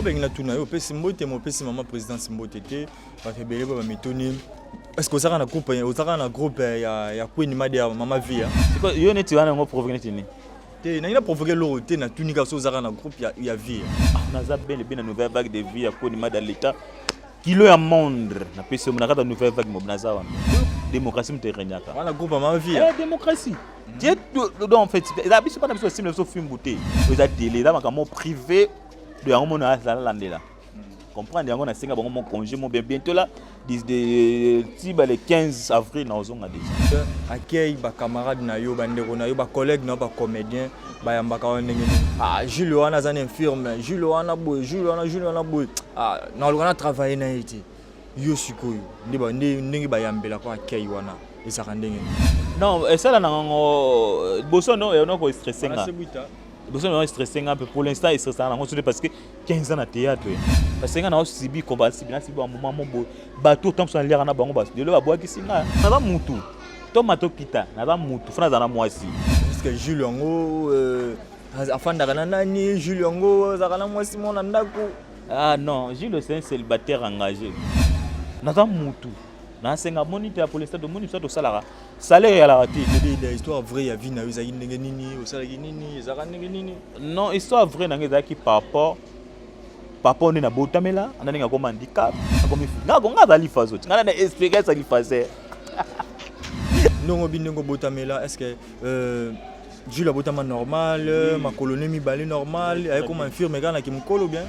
na tuna yo pesi mbote mo pesi maman président Simbote te ba febele ba mitoni. Est-ce que ça na groupe ya Queen Made ya Mama Via? C'est quoi yo neti wana ngo provoquer neti ni? Te na ina provoquer loro te na tunika so zaka na groupe ya Via. Na za bien na nouvelle vague de vie ya Queen Made l'état. Kilo ya monde na pesi mo na kata nouvelle vague mo na za wana. Démocratie mterenyaka. Wana groupe Mama Via. Démocratie. Dieu donc en fait, ça biso pas na biso sim so film bouté. Vous êtes télé dans un privé de yango na la landela. Comprendre yango na singa bango mon congé mon bientôt là le 15 avril na ozonga déjà. Accueil ba camarade na yo ba ndeko na yo ba collègue na ba comédien ba yambaka wana ndenge. Jules wana za infirme, Jules wana boy. Na lokana travailler na été. Yo sikoyo ndenge ba yambela ko accueil wana ezaka ndenge. Non, ça là nango boso non on ko stressé nga. Boso non stressé nga pour l'instant il stressé nango parce que 15 ans na théâtre. Parce que nga sibi combat sibi un moment mo bateau temps sur l'air na bango bas. De lo aboa kisinga. Na ba mutu. To mato kita, na ba mutu fana za na mwasi. Parce que Jules yango afanda kana nani Jules yango za kana mwasi mona ndako. Ah non, Jules c'est un célibataire engagé. Na ba mutu. Na senga moniteur pour l'instant de moniteur to salara. Salaire à la raté. Des histoires vraies ya vie na yo ndenge nini, osala nini, ezaka ndenge nini. Non, histoire vraie na ngezaki papa on est na botamela, on a nga comme handicap, comme nga nga za lifazo. Nga na expliquer ça lifaze. Non binengo botamela, est-ce que Jules botama normal, ma colonie mi balé normal, avec comme infirme gars na ki mkolo bien.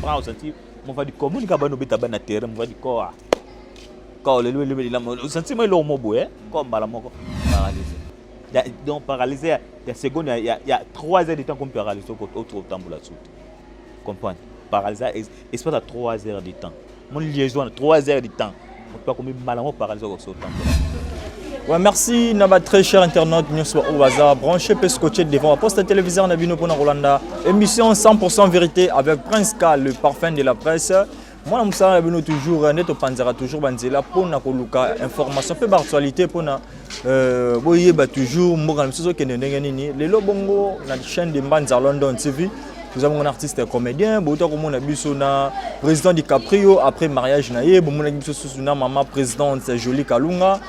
Prends senti, mon va di communiquer ba no beta ba na terrain, mon va di quoi. Quand le sentiment est l'homme comme balamoko paralysé. Donc paralysé, il y a seconde, il y a 3 heures de temps qu'on peut paralyser autre temps pour la suite. Comprendre? Paralysé, espace à 3 heures de temps. Mon liaison à 3 heures de temps. On peut comme malamoko paralysé au temps. Ouais, merci Naba très cher internaute nous soit au hasard branché peut scotcher devant poste téléviseur Nabino pour Rolanda émission 100% vérité avec Prince K le parfum de la presse. Moi, je suis toujours net au Panzera, toujours banzela pour na koluka information peu d'actualité pour na boye ba toujours moi je suis que nini le lobongo na chaîne de Mbanza London TV. Nous avons un artiste comédien, boto comme on a biso na président DiCaprio après mariage na ye, bon on a biso na maman présidente Jolie Kalunga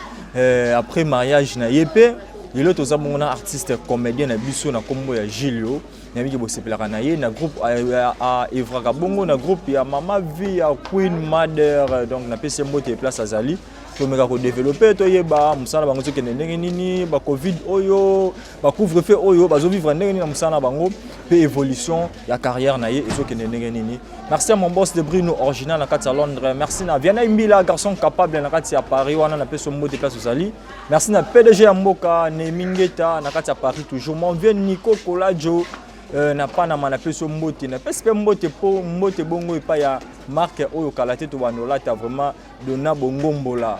après mariage na yepe. Et l'autre nous avons un artiste comédien na biso na kombo ya Gilio. Na biki bosepelaka na ye na groupe à Evra Kabongo na groupe ya Mama Via Queen Mother donc na pesi mbote place azali to meka ko développer to yeba musana bango to kende ndenge nini ba covid oyo ba couvre-feu oyo bazo vivre ndenge nini na musana bango pe évolution ya carrière na ye ezo kende ndenge nini. Merci à mon boss de Bruno original na kati à Londres, merci na Viana Imbila garçon capable na kati à Paris wana na pesi mbote place azali. Merci na PDG ya Mboka Nemingeta na kati à Paris toujours mon vieux Nico Colajo na pana mana peso mbote na peske mbote po mbote bongo epa ya marque oyo kalate to banola ta vraiment dona bongombola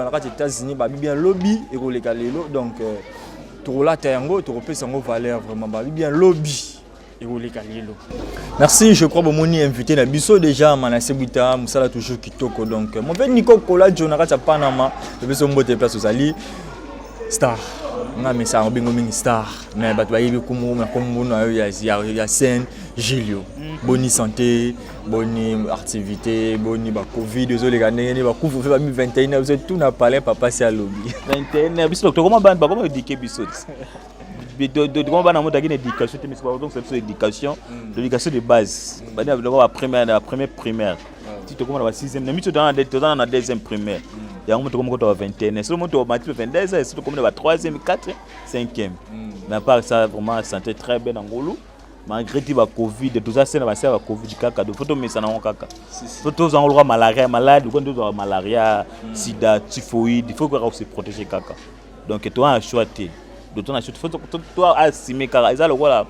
na kati États-Unis ba bien lobby et koleka lelo donc to la ta yango to repesa ngo valeur vraiment ba bien lobby et koleka lelo. Merci, je crois bomoni invité na biso déjà Manassé Buta musala toujours kitoko donc mon veut Nico Kola Jona kati Panama peso mbote place osali star. nga mesa bingo mingi star mais bato bayebi kumu na kombo na ya scène Gilio boni santé boni activité boni ba covid ezoleka ndenge ni ba couvre-feu ba 21 vous tout na parler papa c'est à lobby 21 biso to comment ba comment éduquer biso de comment ba na mota ki éducation mais c'est pas donc c'est éducation l'éducation de base ba na la première primaire si to comment la 6e na mito dans la 2e primaire. Il y a un moment où on a 21, c'est le moment où on a 22, c'est le moment où on a 3e, 4e, 5e. Mais à part ça, vraiment, la santé très bien en Golo. Malgré la Covid, tout ça, c'est la Covid, il faut que ça n'ait pas de tout ça, malaria, malade, malaria, sida, typhoïde, il faut qu'on se protège. Donc, toi, tu as choisi. Il faut que tu assumes que ça, voilà.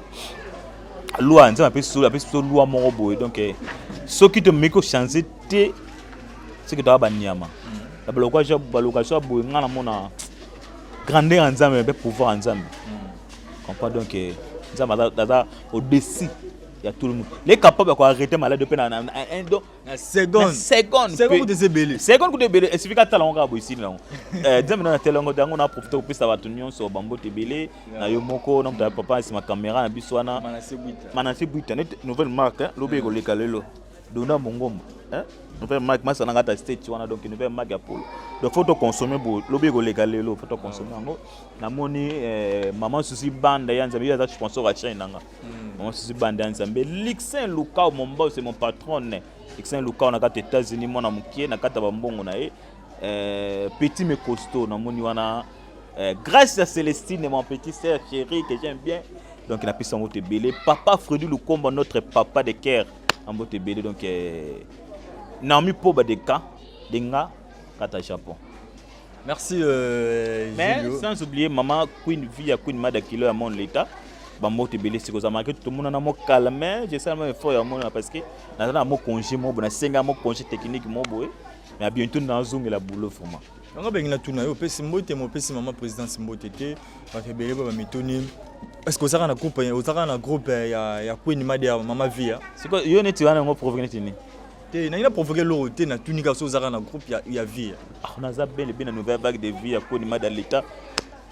Loi, on appelle loi morobo. Donc, ce qui te met que changer, c'est que tu as banyama. La location boy ngana mona grandeur ensemble mais pouvoir ensemble. Comprends donc nzamba au dessus Il y a tout le monde. Les capables d'arrêter malade de peine en La seconde. Seconde Seconde de Zébélé. Seconde de Bélé. Et c'est qu'à talon gabo ici là. Demain on a tel on a profité pour ça va tenir sur bambo te Bélé. Na yo moko na papa c'est ma caméra na biswana. Manase buita. Nouvelle marque lobé ko le kalelo. Dona mongom. Nouvelle marque ma sana ngata state wana donc nouvelle marque ya polo. Donc faut to consommer bo lobé ko le kalelo faut to consommer ngo. Na moni maman souci bande ya nzambe ya sponsor à China nga. Maman souci bande ya nzambe Lixin Luka mon boss c'est mon patron. Lixin Luka on a gata États-Unis mona mukie na kata bambongo na petit mais costaud na moni wana grâce à Célestine mon petit sœur chérie que j'aime bien. Donc il a pu s'en belé papa Freddy Lukomba notre papa de cœur en botte belé donc Naomi Poba de Ka Denga kata Japon. Merci mais Julio. sans oublier maman Queen Via Queen Mada Kilo à mon l'état bambote belé c'est que ça marque tout le monde na mo calme je sais même fort à mon parce que na mo congé mo na senga mo congé technique mo boy mais bientôt dans zoom la boulot vraiment. On a bien tout na yo pesi mbote mo pesi maman président Mbote te ba fe belé ba mitoni. Est-ce que vous avez un groupe ya Queen Mada Mama Via? C'est quoi yo net wana ngo provoquer net te na ina provoquer lo te na tunika so zara na groupe ya Via. Ah on a bien la nouvelle vague de vie à Queen Mada l'état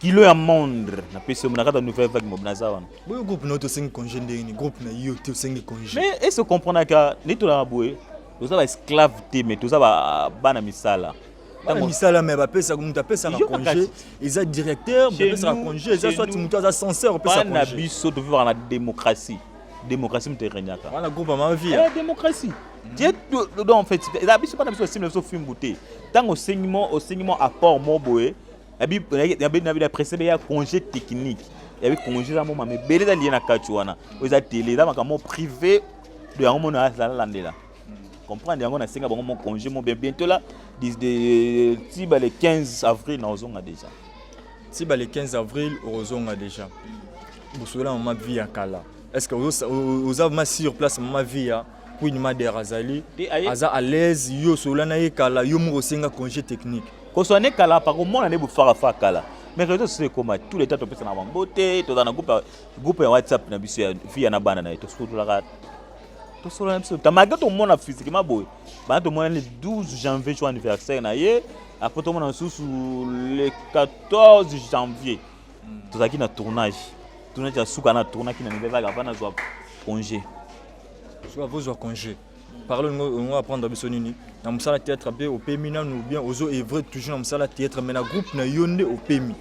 kilo ya mondre na pesi mo na kata nouvelle vague mo naza wana. Boyo groupe na to 5 congé ndeni groupe na yo te 5 congé. Mais est-ce que comprendre que ni to la boye to za esclave te mais to za bana misala. Bana misala mais ba pesa ko muta pesa na congé ils directeur ba pesa na congé ils soit muta za censeur pesa congé. Na biso to vivre la démocratie. Démocratie me te renyaka. Wana groupe Mama Via. Démocratie. Dieu donc en fait la biso pas na biso sim so film bouté. Tant au saignement apport mo boye. Il y a précédé un congé technique. Il y a congé à mon mais belé dans lié na kachuana. Aux a télé là ma privé de un mon là là. Comprendre on a 5 mon congé mon bientôt là de tiba le 15 avril na ozonga déjà. Tiba le 15 avril ozonga déjà. Bosola Mama Via kala. Est-ce que vous avez sur place Mama Via Queen Mada Razali aza à l'aise yo sola na kala yo mo senga congé technique. Qu'on soit né kala par comment on est pour faire kala mais réseau c'est comme tous les temps to pesa na bambote to dans groupe WhatsApp na biso via na bana na to sola to sola na biso ta maga to mona physiquement boy ba to mona le 12 janvier jour anniversaire na ye après to mona sous le 14 janvier to zaki na tournage ya suka na tournage qui na nivela ga bana zo congé soit vos congé. Parlons on va prendre biso nini na musala théâtre be au PMI na nous bien ozo œuvre toujours na musala théâtre mais na groupe na yonde au PMI.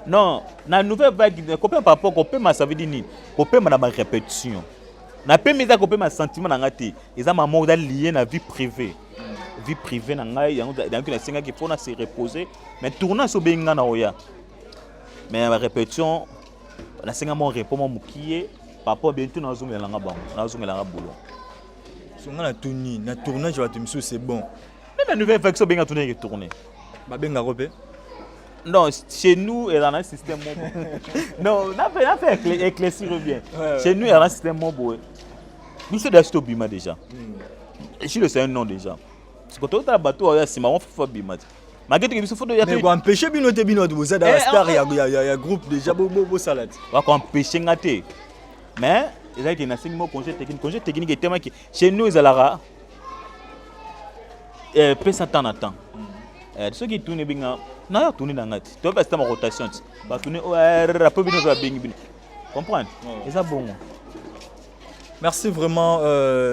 Non, na nouvelle vague copain par rapport au PMI ça veut dire ni copain na ma répétition. Na PMI ça copain ma sentiment na ngati eza maman da lié na vie privée. Vie privée na ngai yango donc na senga qui faut na se reposer mais tournant so benga na oya. Mais la répétition na senga mon repos mon mukie papa bientôt na zonga la ngaba na zonga la boulot. Na tuni na tournage va te c'est bon. Mais la nouvelle vague so benga tourner retourner. Ba benga robé. Non, chez nous il y a un système non, on a fait éclaircir bien. Chez nous il y a un système bon. Nous c'est d'acheter bima déjà. Je le sais un nom déjà. Parce que tout à bateau il y a Simon faut bima. Malgré que il faut de mais quoi empêcher bino te bino de vous aider star il y a groupe déjà beau salade. Va qu'on empêcher ngaté. Mais il y a un enseignement congé technique est tellement que chez nous ils alara pesa temps à temps. Ceux qui tournent bien na tourner dans ngati. Tu vas faire rotation. Va tourner rapport bino va bien. Comprendre? Et ça bon. Merci vraiment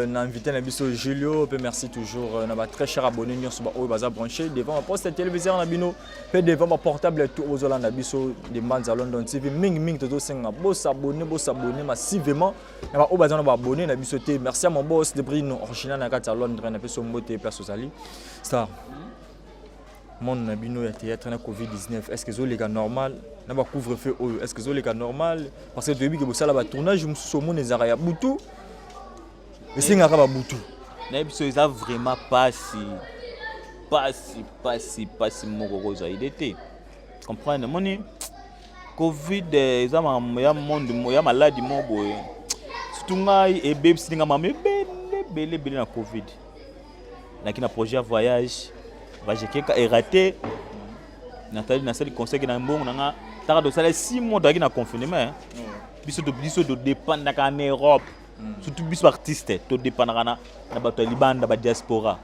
d'inviter l'invité Julio. Merci toujours à très cher abonné sur Baza branché devant ma poste téléviseur Nabino, devant ma portable tout aux Hollande Nabiso de Manza London TV. Ming todo senga boss abonné massivement. Na ba Baza na abonné Nabiso T. Merci à mon boss de Brino original na kata Londres na peso mbote place Osali. Star. Mon Nabino ya théâtre na Covid-19. Est-ce que zo les gars normal na ba couvre-feu est-ce que zo les gars normal parce que depuis que vous sala ba tournage je me suis mon ezara ya butu. Et c'est un butu. Ils ont vraiment pas si moko za idée. Comprendre moni Covid ils ont ya monde ya maladie mo boy. Surtout ngai et bébé singa mame belé na Covid. Nakina projet voyage voyage keka est raté. Nathalie na sali conseil na mbongo na ta do sala 6 mois d'aki na confinement. Biso de dépendre en Europe. surtout biso artiste to dépendra na bato libanda ba diaspora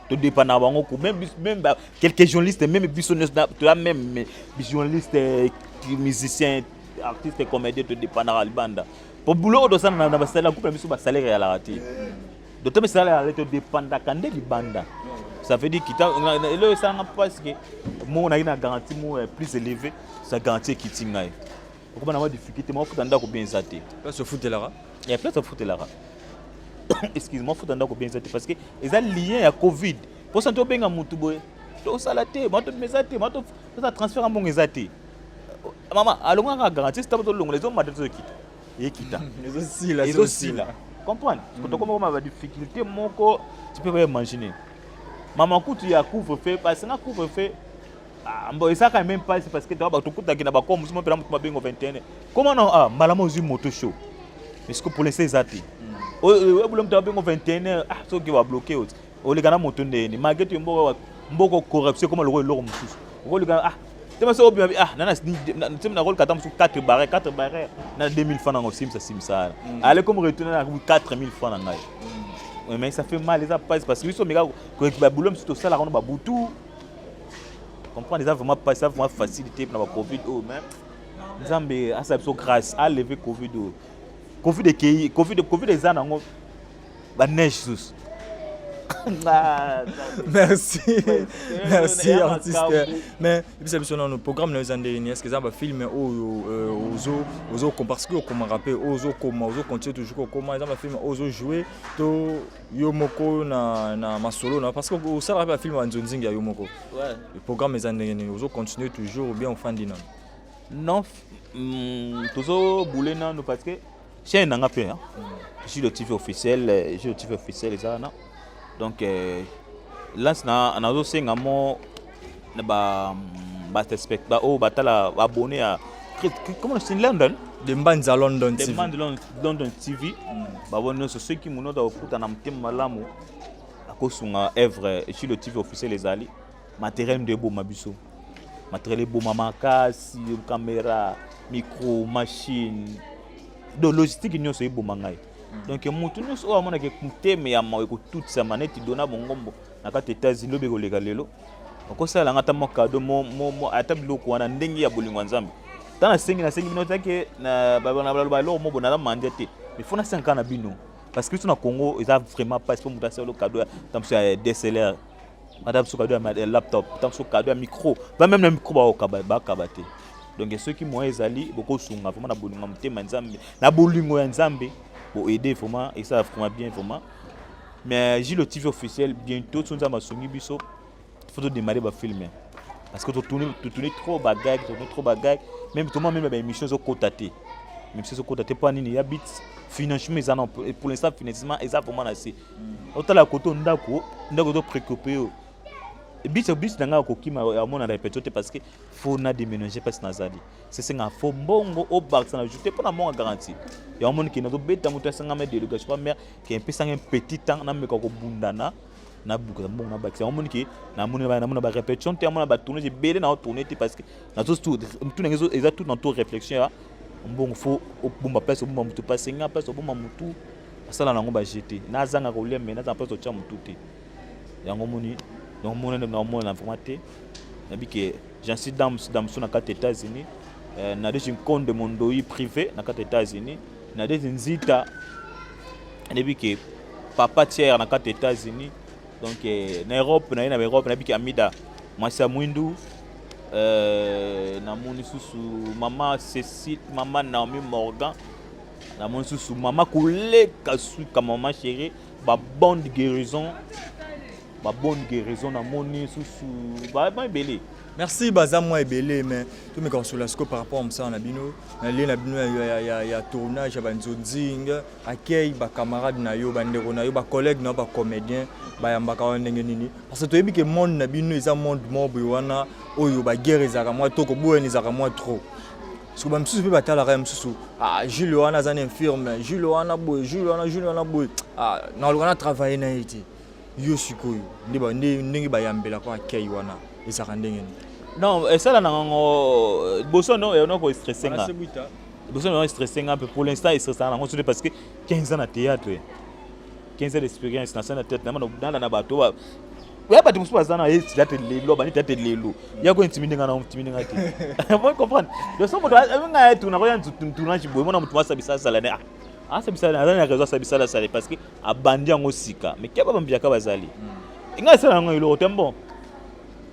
to dépendra bango ko même quelques journalistes même biso to même journalistes musiciens artistes comédiens to dépendra libanda pour boulot do sana na ba salaire couple biso ba salaire ya la raté d'autant mais salaire ya to dépendra kande libanda. Ça veut dire qu'il le ça n'a pas que mon a une garantie plus élevée, ça garantit qu'il t'ingaille. Comment on a des difficultés, moi faut t'en bien zaté. Place au foot et là. Il y a place au foot et là. Excuse-moi, faut t'en bien zaté parce que ils ont lié à Covid. Pour ça tu bien à mon tubo. To salaté, moi tu me zaté, moi tu ça transfert à mon zaté. Maman, allons on a garantie c'est pas tout long les hommes m'ont dit et quitta. Les aussi là. Comprendre. Quand comment on a des difficultés, mon corps tu peux pas imaginer. Maman coûte il y a couvre-feu parce que na couvre-feu bon ça quand même pas parce que tu vas tout coûte qui na ba comme moi pela mutuma bengo 21 comment non malama ozu moto show est-ce que pour laisser zati o boulom tu bengo 21 so qui va bloquer o le gana moto ndeni market mboko corruption comme le roi mususu o le gana tu m'as obi nana tu me na rôle 4 barres na 2000 francs en simsa allez comme retourner à 4000 francs en ngai. Mais ça fait mal, les parce que ils sont méga que les boulons c'est tout ça là on va boutou. Comprendre les vraiment pas ça vraiment facilité pour la Covid même. Nzambe a ça grâce à lever Covid. Covid des ans ba neige sous. Merci. Merci artiste. Mais c'est sur nos programmes les années est-ce que ça va filmer aux parce que comment rapper aux continuer toujours comment ça va filmer aux jouer to yomoko na masolo na parce que ça va filmer en zonzinga yomoko. Ouais. Le programme les années aux continuer toujours ou bien au fin dina. Non toujours bouler non parce que chez nanga pe hein. Je suis le TV officiel, les ça non. Donc là on a aussi un mot ba spectateur oh batala abonné à comment c'est London de Mbanza London TV de London TV ba bonne so ceux qui muno da okuta na mtem malamu akosunga œuvre chez le TV officiel les ali matériel de beau mabiso matériel beau makasi caméra micro machine de logistique nyonso e beau mangai. Donc mutu nyonso o amona ke kuteme ya mawe ko toute sa manette dona bongombo na kati États-Unis lobe ko lega lelo okosala ngata mo cadeau mo atabilo ko wana ndenge ya bolingo nzambe tana sengi minota ke na ba lo mo bona la mandete mais fona 5 ans na bino parce que tout na Congo ils a vraiment pas pour muta le cadeau tamso ya DSLR madame so cadeau ya laptop tamso cadeau ya micro ba même le micro ba kabate. Donc ceux qui moi ezali boko sunga vraiment na bolingo mtema nzambe na bolingo ya nzambe pour aider vraiment et ça vraiment bien vraiment mais j'ai le TV officiel bientôt tout ça m'a songi biso faut démarrer ba filmer parce que tu tourner trop bagage même tout même ba émission zo cotaté même si zo cotaté pas nini habite financièrement ils en pour l'instant financièrement ils a vraiment assez autant la koto ndako to préoccupé bis nanga ko kima ya mona répéter parce que faut na déménager parce que nazali c'est nga faut bongo au bar ça ajouter pour na mon garantie ya mona ki na to beta muta sanga me délégation pas mère qui un peu sang un petit temps na me ko bundana na buka bon na bax ya mona ki na mona ba répétition te mona ba tourner belé na tourner parce que na tout ngezo exact tout dans toute réflexion bon faut au bomba place au bomba mutu passer nga place au bomba mutu asala na ngomba jeter na zanga ko lia mais na place au tcha mutu te ya ngomoni. Donc mon informaté nabi que j'insiste dans na carte États-Unis na des compte de mon doi privé na carte États-Unis na des nzita nabi que papa tiers na carte États-Unis donc na Europe nabi que amida moi c'est Mwindu na moni susu maman Cécile maman Naomi Morgan na moni susu maman Koulé kasu comme maman chérie ba bonne guérison na moni sous ba belé. Merci bazamwa ebele mais tout me consolation par rapport à ça na bino na bino ya tournage ba nzonzinga accueil ba camarade na yo ba ndeko na yo ba collègue na ba comédien ba yambaka ndenge nini parce que toyebi ke monde na bino eza monde mobo wana oyo ba guerre ezaka moi toko boyeni ezaka moi trop parce que ba msusu pe batala ka msusu Jules wana zan infirme Jules wana boy na lokana travailler na été yo sikoyo ndenge bayambela kwa kei wana ezaka ndenge non ça là nango boso no ko stresser nga besoin de stresser un peu. Pour l'instant, il stresse parce que 15 ans de théâtre, 15 ans d'expérience dans le théâtre, dans la bateau. Ouais, bah tu me souviens ça, il y a des lots, il y a des lots. Il y a quoi intimider quand on intimider quand vous comprenez? De ce moment-là, on a tout, on a rien tout tournage, bon, on a tout ça, ça la né. Ah, ça ça, on a raison, ça la salle parce que à bandi en osika. Mais qu'est-ce que bien qu'à bazali? Il y a ça, on a eu le tempo.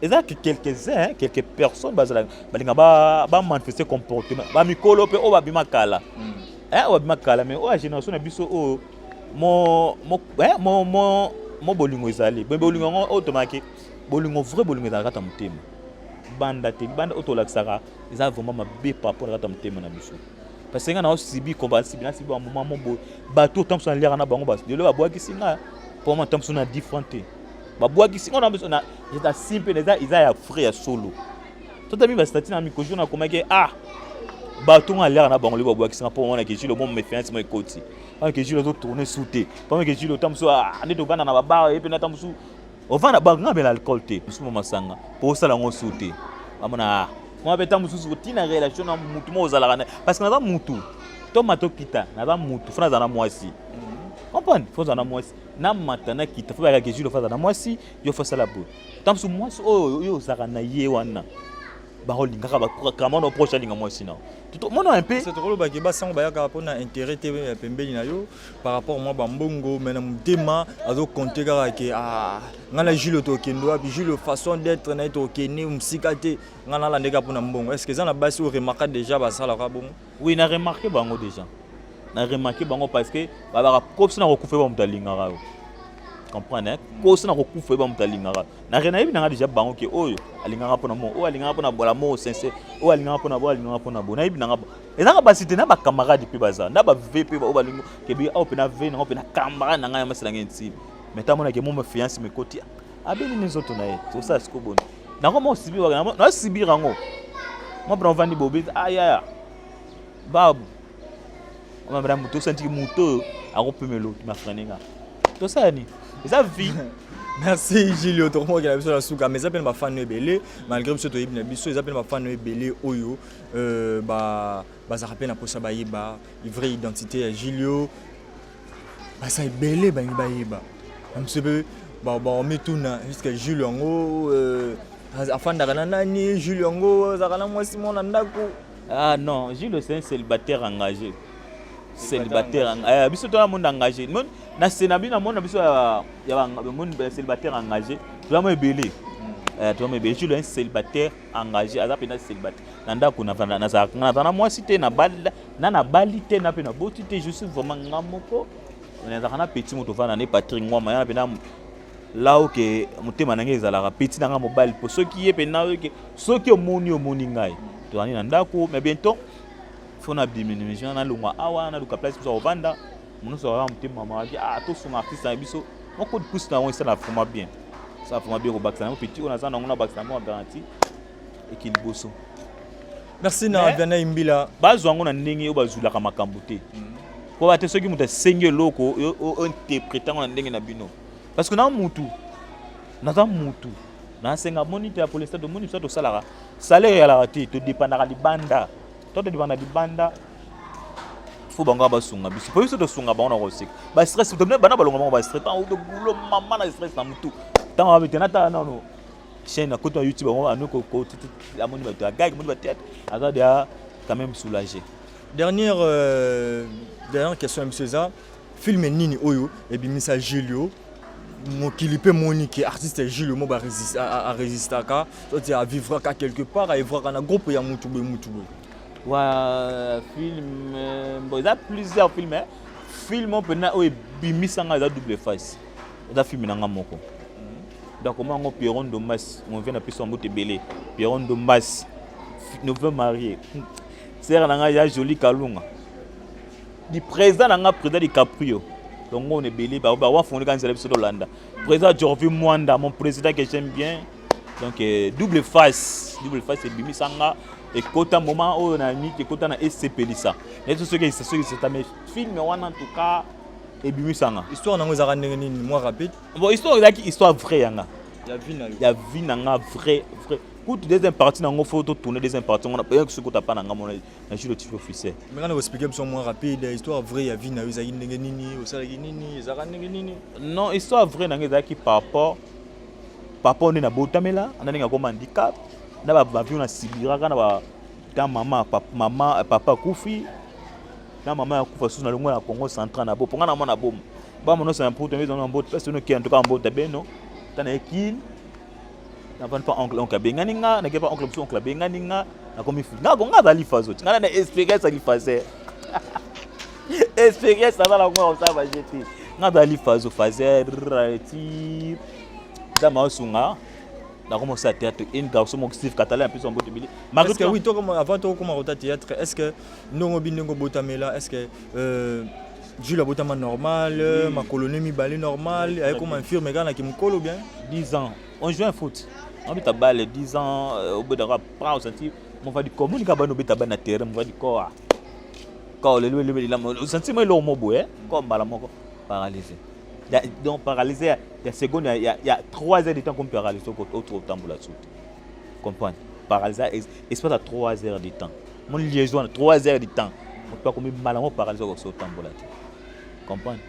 Et ça que quelques-uns, quelques personnes, bah manifester comportement, bah mikolo pe o ba bima kala. O ba bima kala, mais o génération na biso o mo bolingo ezali bolingo ngo automaki bolingo vrai bolingo ezali kata motema banda otolakisaka eza vraiment mabe par rapport kata motema na biso parce que nga na osibi combattre na sibi un moment mo bato tamso na liaka na bango bas de le babwakisi nga pour moi tamso na différente babwakisi nga na biso na eta simple eza ya frère ya solo totami ba statut na mikojo na komaki bato nga liaka na bango le babwakisi nga pour moi na keji le monde méfiance mo ekoti parce que je dois tourner sous thé. Parce que je dois tamso ande to bana na baba et puis na tamso on va na banga be l'alcool thé. Musu mama sanga. Pour ça la ngo sous thé. Amona moi be tamso sous tina relation na mutu mo zala parce que na mutu. To mato kita na mutu fana za na mwasi. Comprendre? Faut za na mwasi. Na matana kita faut ba que je le fasse na mwasi, yo faut ça la bo. Tamso mwasi yo zaka na ye wana. Ba holingaka ba kama no prochain linga mwasi na. Mon un peu c'est trop le bas sans bayaka pour na intérêt pembeni na yo par rapport moi bambongo mais na mutema azo compter kaka ke ngana Jules to kendo puis Jules façon d'être na to kene msikate ngana la ndeka pour na mbongo est-ce que ça na basi remarqué déjà ba sala ka bon oui na remarqué bango déjà na remarqué bango parce que ba kopsi na kokufa ba mutalinga rayo comprendre kosi na kokufa ba mutalinga na rena yebi na déjà bango ke oyo alinganga pona mo o alinganga pona bola mo sincère o alinganga pona bo alinganga pona bo na yebi na ezanga basité na ba camarade pe baza na ba VP ba o balingo ke bi o pe na V na o pe na camarade na nga ya masela ngenti mais ta mona ke mo fiance me koti abeli les autres na ye c'est ça ce ko bon na ko mo sibi wa na sibi rango mo bra vandi bobi aya babu on va vraiment tout sentir moto a ko pemelo ma franinga tout ça ni ça vie. Merci Gilio to mo kila biso la suka mais appelle ma fan belé malgré biso to yibina biso ils appellent ma fan belé oyo ba ça rappelle na posa ba yiba vraie identité à Gilio ba ça belé ba yiba un petit peu ba on met tout na jusqu'à Gilio ngo afanda kana nani Gilio ngo za kana mwasi mona ndako ah non Gilio c'est un célibataire engagé célibataire biso to monde engagé na senabi na monde biso ya monde célibataire engagé tu vas me belé tu vas me belé tu es un célibataire engagé azape na célibataire nanda ko na za na moi cité na balité na pe na botité je suis vraiment ngamoko on est na petit moto va na Patrick ngoma ya pe na là où que motema na ngeza la petit na mobile pour ceux qui est pe na que ceux qui omoni ngai to ani na ndako mais bientôt faut na diminution na lungwa awa na luka place pour vendre mon so ra mutema mama dit to son artiste na biso on code pousse na on ça la forma bien ça forma bien au bac ça petit on a ça na bac ça mo garantie et qu'il bosso merci na Viana Imbila bazwango na ndenge yo bazula ka makambo te ko ba te soki muta senge loko o interprétant na ndenge na bino parce que na mutu na senga moniteur pour l'instant de moniteur to salara salaire ya la rate to dépendra di banda to dépendra di banda faut bango ba sunga biso po biso to sunga bango na rosik ba stress to bana balonga bango ba stress tant de boulot maman na stress na mutu tant ba tena ta na no chaîne côté YouTube bango anoko ko la moni ba to gag moni ba tête azade ya quand même soulagé dernière question monsieur César film nini oyo et bimisa Julio mokili pe monique artiste Julio mo ba résister à résister ka to à vivre ka quelque part à vivre na groupe ya mutu wa film bon il y a plusieurs films film on peut na o bimisanga za double face da film na ngamoko donc comment on Pierron Dombas on vient appeler son mot belé Pierron Dombas nous veut marier sœur na nga ya joli kalunga di président na nga président di Caprio donc on est belé ba wa fondé quand c'est sur Hollande président Jorvi Mwanda mon président que j'aime bien donc double face et bimisanga et kota moment où on a mis que kota na SCP lisa et tout ce qui c'est un film en tout cas et bimisanga histoire na ngozaka ndenge nini moi rapide bon histoire là qui histoire vraie yanga ya vie na vrai Écoute, deuxième partie, il faut tourner deuxième partie. On a payé ce que tu n'as pas dans le jeu de TV officiel. Mais quand on explique besoin moins rapide, histoire vraie, il y a vie, il y a non, histoire vraie, qui par rapport on est na botamela, on a un handicap, on a un avion à Sibira, on a maman, papa Koufi, on a maman Koufa sous le Congo central, on a bon, on a bon. Bah mon nom c'est un peu de maison en botte, personne qui en tout cas en botte ben non. T'en es qui? Na pas oncle benganinga, na pas oncle benganinga, na comme il faut. Na gonga dali fazo. Na na expérience ali fazer. Expérience ça la ngwa ça va jeter. Na dali fazo fazer ti dama sunga. Na commencé à théâtre une garçon mon Steve Catalan puis son botte bili. Parce que oui, toi comme avant toi comme au théâtre, est-ce que non bingo botamela, est-ce que Jules a botamela normal, ma colonie mi balé normal, avec comme un firme gars qui me colle bien 10 ans. On joue un foot. On vit à balle 10 ans au bout de rap prend au senti mon va du commun ka bano bita bana terrain mon va du corps. Quand le senti moi l'homme boé comme bala moko paralysé. Donc paralysé il y a seconde il y a 3 heures de temps qu'on peut paralyser autour au tambour là-dessus. Comprendre? Paralysé espace à 3 heures de temps. Mon liaison 3 heures de temps. On peut pas comme malamment paralysé au tambour là. Comprendre?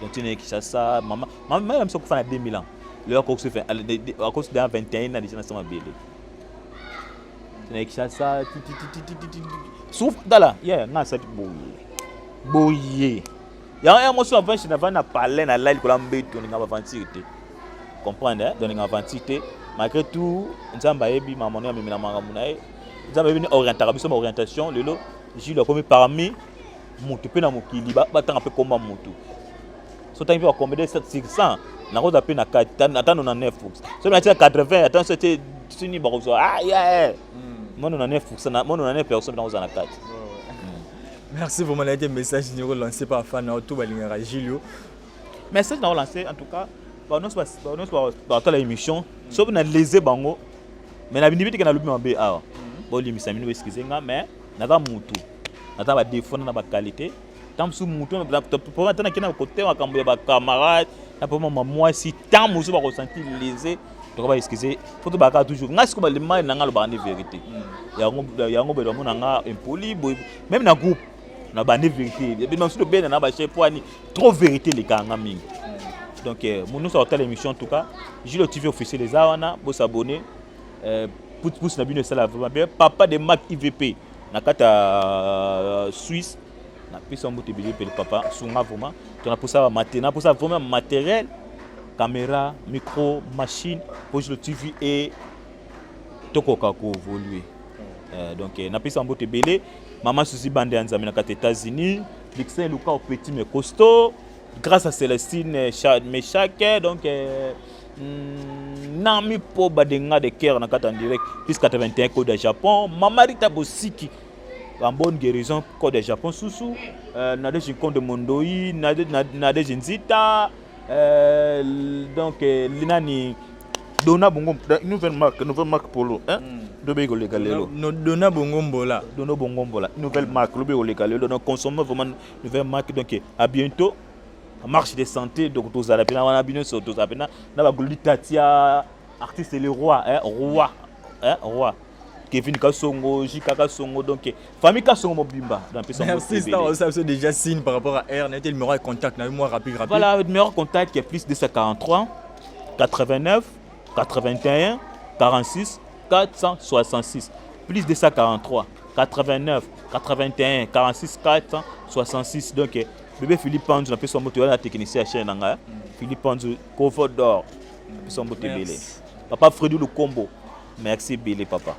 Donc tu n'es que ça maman même ça qu'on fait à 2000 ans. Le coq se fait à cause de 21 ans déjà ensemble belé. C'est ça sauf dala yeah na ça boye. Ya moi sur avant je n'avais pas parlé na live ko lambe to nga aventure. Comprendre donc nga aventure malgré tout nzamba yebi maman ya mimi na manga munae. Nzamba yebi orientation lelo Jules comme parmi mutu pe na mokili ba tanga pe komba mutu. So tu as combien 700 na cause appel na 4 attends on a 9 fux so na 80 attends c'était fini ba ko ah yeah mon on a 9 fux na mon on a 9 personnes dans na 4. Merci vraiment les messages nous lancé par fan auto balingara Julio. Message na lancé en tout cas ba nous pas dans l'émission so na léser bango mais na binibiti kana lubi mabe ah bon limisa minu excusez nga mais na ba mutu na ba défaut na ba qualité tant sous mouton pour maintenant qui na côté wa kambo ba camarade na pour moi si tant musu ba ressentir lésé donc ba excuser faut que ba toujours ngasi ko ba le mal na ngalo ba ni vérité ya ngo be do mo nga impoli même na groupe na ba ni vérité et même sur le ben na ba chef poani trop vérité les kanga mingi donc nous sortir l'émission en tout cas Jules le TV officiel les awana bo s'abonner pouce na bino ça la vraiment bien papa de Mac IVP na kata Suisse na pisa mbote bilé pe le papa sunga vraiment tu na pour ça maintenant pour ça vraiment matériel caméra micro machine pour le TV et tokoka ko évoluer donc na pisa mbote belé maman Suzy bande nzambe na kata États-Unis Dixon Luka au petit mais costaud grâce à Célestine Meshake donc nami po badenga de cœur na kata en direct plus 81 code de Japon Mamarita Bosiki en bonne guérison code de Japon sous Nadège compte de Mondoi Nadège Nzita donc linani Dona Bongo nouvelle marque polo hein dobe ko legalelo Dona Bongo Mbola nouvelle marque lobe ko legalelo donc consommer vraiment nouvelle marque donc à bientôt marche de santé donc tous à la peine on a bien sur tous à peine na ba Glitatia artiste le roi roi Kevin Kasongo, Jika Kasongo, donc famille Kasongo Mobimba. Merci, c'est déjà signe par rapport à R. Le numéro de contact, moi rapide. Voilà, le numéro de contact qui est plus 243 89 81 46 466. Plus 243 89 81 46 466. Donc, bébé Philippe Panzu, on a fait son moteur, la technicien à chaîne. Philippe Panzu, Confort d'or, son moteur belé. Papa Fredou le combo. Merci belé, papa.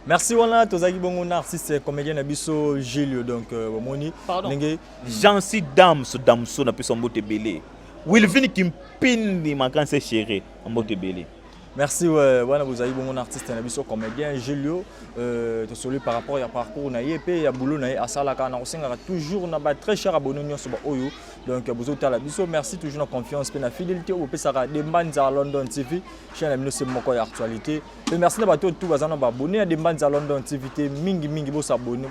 Merci voilà tozaki bongo artiste comédien na biso Julio donc moni ndenge Jansi Damso na biso mbote belé Wilvin Kimpini makanse chéri mbote belé. Merci voilà vous avez bon artiste na biso comédien Julio to solo par rapport à parcours na yepé ya boulot na asala kana osenga toujours na ba très cher abonné nyonso ba oyo donc vous la biso merci toujours na confiance pe na fidélité au pesaka Dembanza London TV chaîne na c'est moko ya actualité et merci na bato tout bazana ba abonné à Dembanza London TV mingi bo s'abonner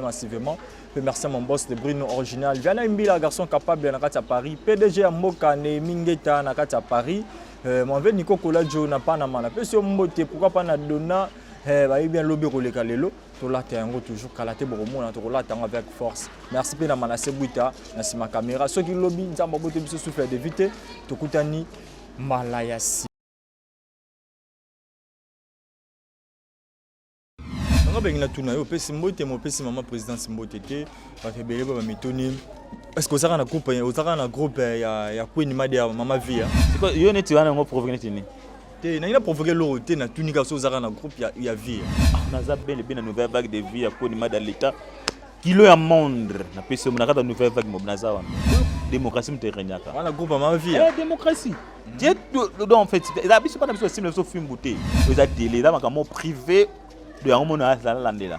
massivement et merci à mon boss de Bruno original Viana Mbila garçon capable na kati ya Paris PDG ya Mboka ne Mingeta na kati ya Paris mon veut Nico Kolajo n'a pas na mana pe sur mbote pourquoi pas na donna ba bien lobby koleka lelo to la tango toujours kalaté bomo na to la tango avec force merci pe na mana sebuita na sima caméra ceux qui lobby nzamba bote biso souffle d'éviter to kutani malayasi nga bengi na tuna yo pe simbote mo pe mama président simbote te ba febele ba mitoni est-ce que ça na groupe ya Queen Madia mama via c'est quoi yo neti wana ngo provoquer neti te na ina provoquer l'autorité na tunika so zaka na groupe ya vie naza belle bien nouvelle vague de vie ya Queen Madia l'état kilo ya mondre na pese mo na kata nouvelle vague mo naza wana démocratie mterenyaka wana groupe mama via démocratie Dieu donc en fait la biso pas na biso simple so film beauté aux télé là makamo privé de yango na landela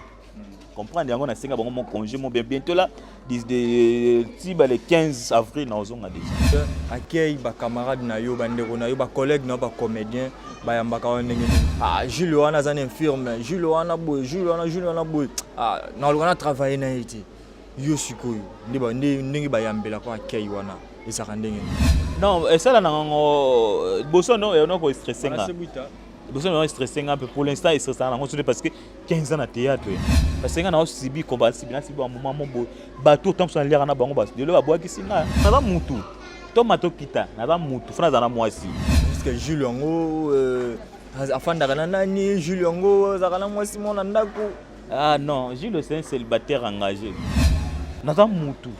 comprendre yango na senga bango mon congé mon bientôt là de tiba le 15 avril na ozonga déjà accueil ba camarade na yo bandeko na yo ba collègue na ba comédien ba yambaka ndenge Jules wana zan infirme Jules wana boy na lokana travailler na été yo sikoyo ndenge ba yambela ko accueil wana ezaka ndenge non ça là nango boso no e no ko stresser nga boso no stresser nga pour l'instant il stresse nango parce que 15 ans na théâtre parce que nga na sibi combat sibi na sibi un moment mo bateau temps sans lire na bango bas de le ba boaki singa na ba mutu to mato kita na ba mutu fana za na mwasi parce que Jules yango afanda kana nani Jules yango za kana mwasi mona ndako ah non Jules c'est un célibataire engagé na ba mutu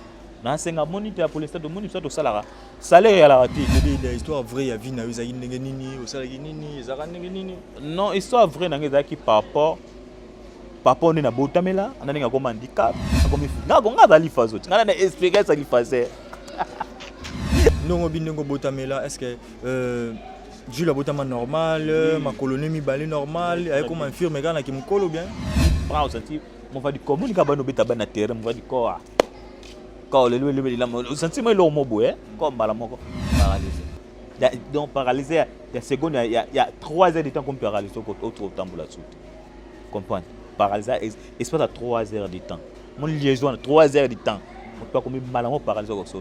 na senga moniteur pour l'instant de moniteur to salara salaire ya la rati des histoires vraies ya vie na yo za ndenge nini o sala nini za ndenge nini non histoire vraie na ngeza ki par rapport na botamela ana ninga koma handicap akomi nga gonga za lifazo ngana na expliquer ça lifaze non binengo botamela est-ce que Jules a botama normal ma colonie mi balé normal ay comme infirme kana ki mukolo bien prend senti mon va di communiquer ba no beta ba na terrain mon va di quoi quand le la sentiment est lourd mobo comme bala moko paralysé donc paralysé il y a seconde il y a 3 heures de temps qu'on peut paralyser autre temps pour la suite comprendre paralysé espace à 3 heures de temps mon liaison à 3 heures de temps on peut comme mal paralysé au temps